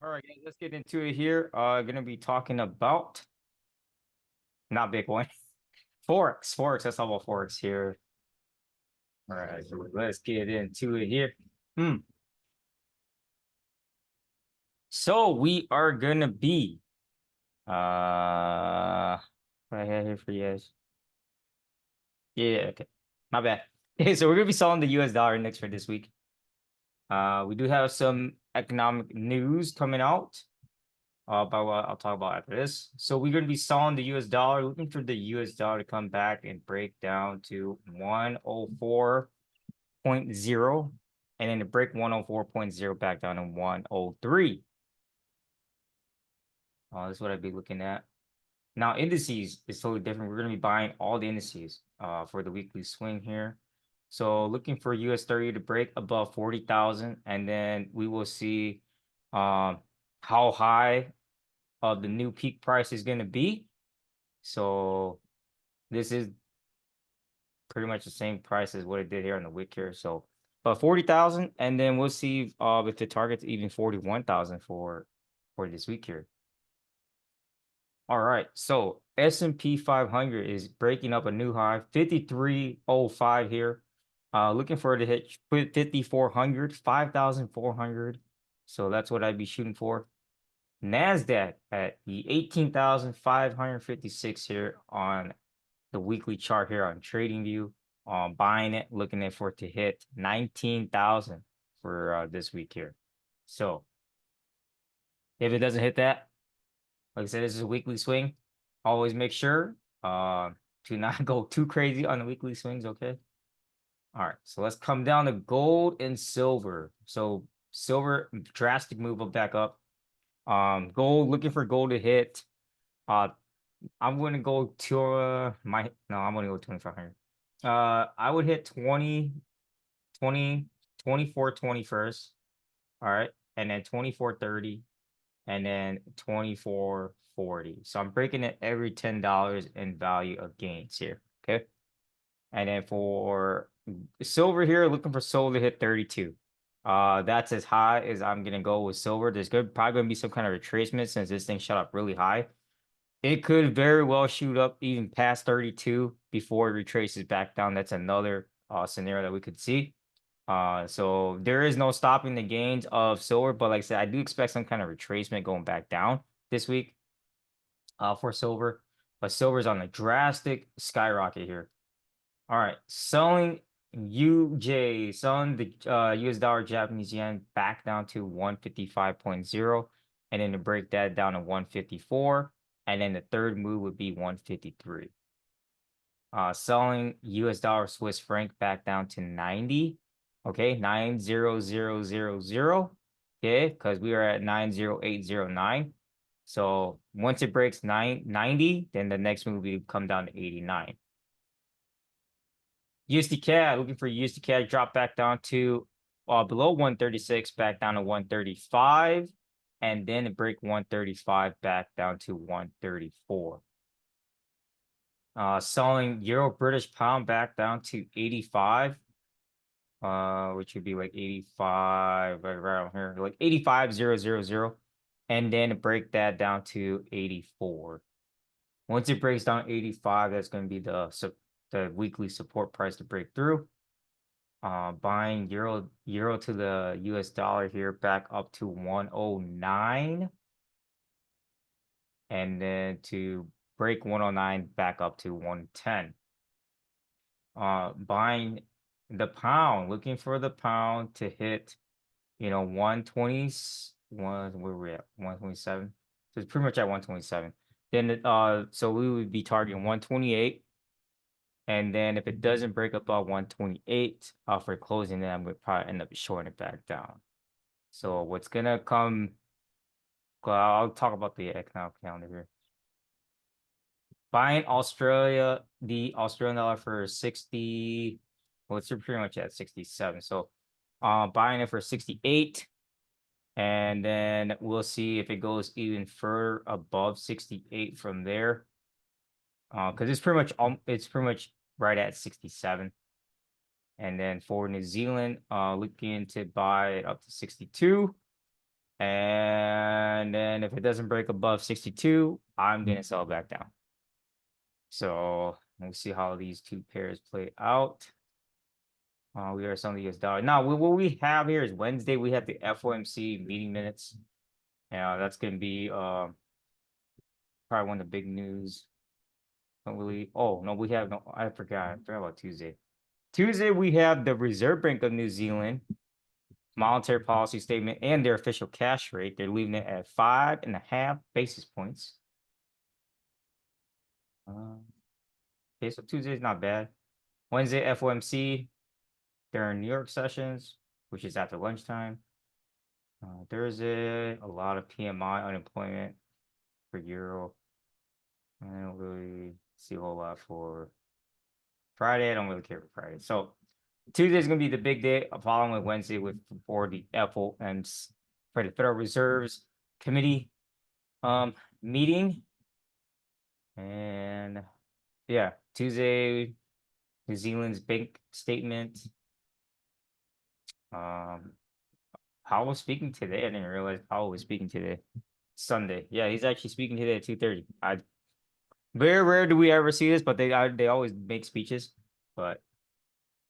All right, guys, let's get into it here. Gonna be talking about not Bitcoin, Forex. Forex. Let's talk about Forex here. All right, so let's get into it here. Hmm. So we are gonna be what I have here for you guys. Yeah, okay. My bad. Okay, so we're gonna be selling the US dollar index for this week. We do have some economic news coming out. But what I'll talk about after this. So we're going to be selling the US dollar, looking for the US dollar to come back and break down to 104.0, and then to break 104.0 back down to 103. That's what I'd be looking at. Now, indices is totally different. We're going to be buying all the indices for the weekly swing here. So looking for US 30 to break above 40,000, and then we will see how high of the new peak price is going to be. So this is pretty much the same price as what it did here on the wick here. So, but 40,000, and then we'll see if the target's even 41,000 for this week here. All right, so S&P 500 is breaking up a new high, 53.05 here. Looking for it to hit 5,400, 5,400. So that's what I'd be shooting for. NASDAQ at the 18,556 here on the weekly chart here on TradingView. Buying it, looking for it to hit 19,000 for this week here. So if it doesn't hit that, like I said, this is a weekly swing. Always make sure to not go too crazy on the weekly swings, okay? All right, so let's come down to gold and silver. So silver, drastic move up back up. Gold, looking for gold to hit. I'm gonna go to I'm gonna go 2,500. I would hit 20, 20, 24, 21st. All right, and then 24.30, and then 24.40. So I'm breaking it every $10 in value of gains here. Okay. And then for silver here, looking for silver to hit 32. That's as high as I'm gonna go with silver. There's probably gonna be some kind of retracement since this thing shot up really high. It could very well shoot up even past 32 before it retraces back down. That's another scenario that we could see. So there is no stopping the gains of silver, but like I said, I do expect some kind of retracement going back down this week for silver. But silver's on a drastic skyrocket here. All right, selling selling the US dollar Japanese yen back down to 155.0, and then to break that down to 154, and then the third move would be 153. Selling US dollar Swiss franc back down to 90. Okay, 90000. Okay, because we are at 90809. So once it breaks 990, then the next move will come down to 89. USD CAD, looking for USD CAD drop back down to below 136, back down to 135, and then it break 135 back down to 134. Selling Euro British Pound back down to 85, which would be like 85 right around here, like 85,000, and then break that down to 84. Once it breaks down 85, that's going to be the weekly support price to break through. Buying euro to the US dollar here back up to 109, and then to break 109 back up to 110. Buying the pound, looking for the pound to hit, 121, where we're at 127. So it's pretty much at 127. Then so we would be targeting 128. And then if it doesn't break above 128 for closing, then I'm going to probably end up shorting it back down. So what's going to come, I'll talk about the economic calendar here. Buying the Australian dollar for 60, well, it's pretty much at 67. So buying it for 68. And then we'll see if it goes even further above 68 from there. Because it's pretty much right at 67. And then for New Zealand, looking to buy it up to 62. And then if it doesn't break above 62, I'm gonna sell it back down. So we'll see how these two pairs play out. We are selling the US dollar. Now, what we have here is Wednesday. We have the FOMC meeting minutes. That's gonna be probably one of the big news. Don't really. Oh no, we have no. I forgot. I forgot about Tuesday. Tuesday we have the Reserve Bank of New Zealand monetary policy statement and their official cash rate. They're leaving it at 5.5 basis points. Okay, so Tuesday's not bad. Wednesday FOMC. They're in New York sessions, which is after lunchtime. Thursday, a lot of PMI unemployment for Euro. I don't really see a whole lot for Friday. I don't really care for Friday. So Tuesday is going to be the big day, following with Wednesday for the FOMC for the Federal Reserve's committee meeting. And yeah, Tuesday, New Zealand's bank statement. Powell was speaking today. I didn't realize Powell was speaking today. Sunday. Yeah, he's actually speaking today at 2:30. Very rare do we ever see this, but they always make speeches. But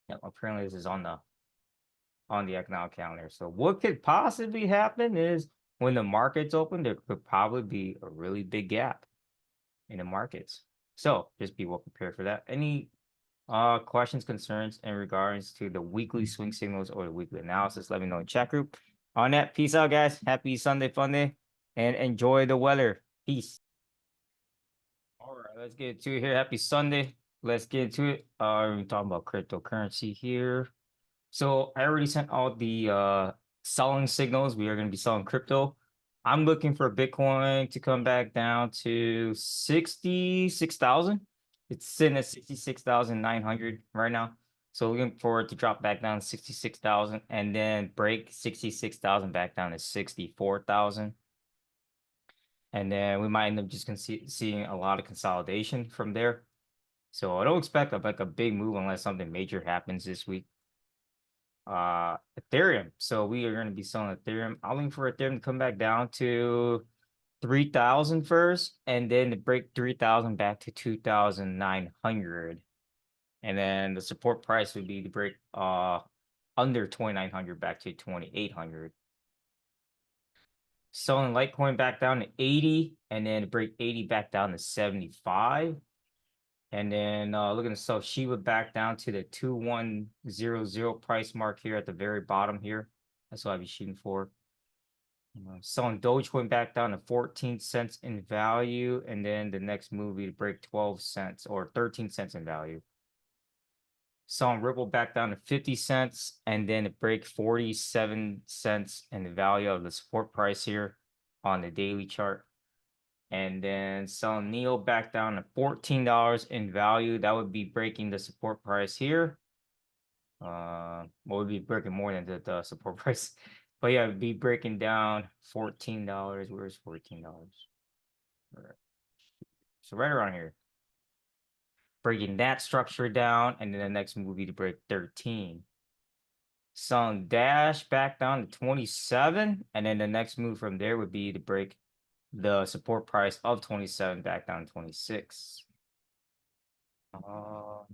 yeah, apparently this is on the economic calendar. So what could possibly happen is when the markets open, there could probably be a really big gap in the markets. So just be well prepared for that. Any questions, concerns in regards to the weekly swing signals or the weekly analysis, let me know in the chat group. On that, peace out, guys. Happy Sunday fun day and enjoy the weather. Peace. All right, let's get to it here. Happy Sunday. Let's get to it. We're talking about cryptocurrency here. So I already sent out the selling signals. We are going to be selling crypto. I'm looking for Bitcoin to come back down to 66,000. It's sitting at 66,900 right now. So looking for it to drop back down to 66,000 and then break 66,000 back down to 64,000. And then we might end up just seeing a lot of consolidation from there. So I don't expect like a big move unless something major happens this week. Ethereum. So we are going to be selling Ethereum. I'm looking for Ethereum to come back down to 3,000 first, and then to break 3,000 back to 2,900. And then the support price would be to break under 2,900 back to 2,800. Selling Litecoin back down to 80, and then to break 80 back down to 75. And then looking to sell Shiba back down to the 2100 price mark here at the very bottom here. That's what I'll be shooting for. Selling Dogecoin back down to 14 cents in value. And then the next move will be to break 12 cents or 13 cents in value. Selling Ripple back down to 50 cents and then to break 47 cents in the value of the support price here on the daily chart. And then selling Neo back down to $14 in value. That would be breaking the support price here. Well, would be breaking more than the support price. But yeah, it'd be breaking down $14. Where's $14? Right. So right around here. Breaking that structure down, and then the next move would be to break 13. Selling Dash back down to 27, and then the next move from there would be to break the support price of 27 back down to 26.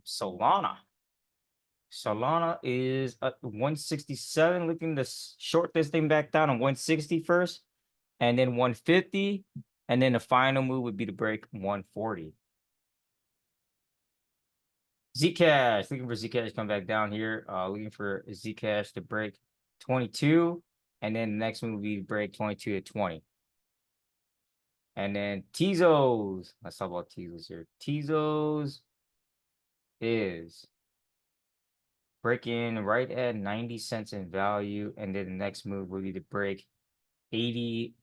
Solana. Solana is at 167, looking to short this thing back down on 160 first, and then 150, and then the final move would be to break 140. Zcash, looking for Zcash to come back down here. Looking for Zcash to break 22, and then the next move would be to break 22 to 20. And then Tezos. Let's talk about Tezos here. Tezos is breaking right at 90 cents in value, and then the next move would be to break 80,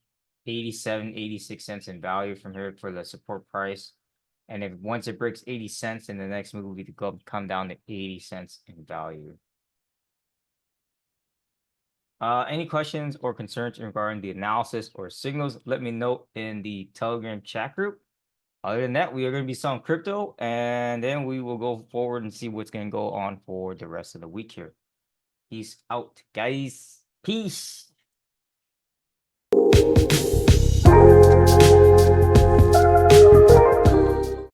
87, 86 cents in value from here for the support price. And if once it breaks 80 cents, then the next move will be to come down to 80 cents in value. Any questions or concerns regarding the analysis or signals, let me know in the Telegram chat group. Other than that, we are going to be selling crypto, and then we will go forward and see what's going to go on for the rest of the week here. Peace out, guys. Peace.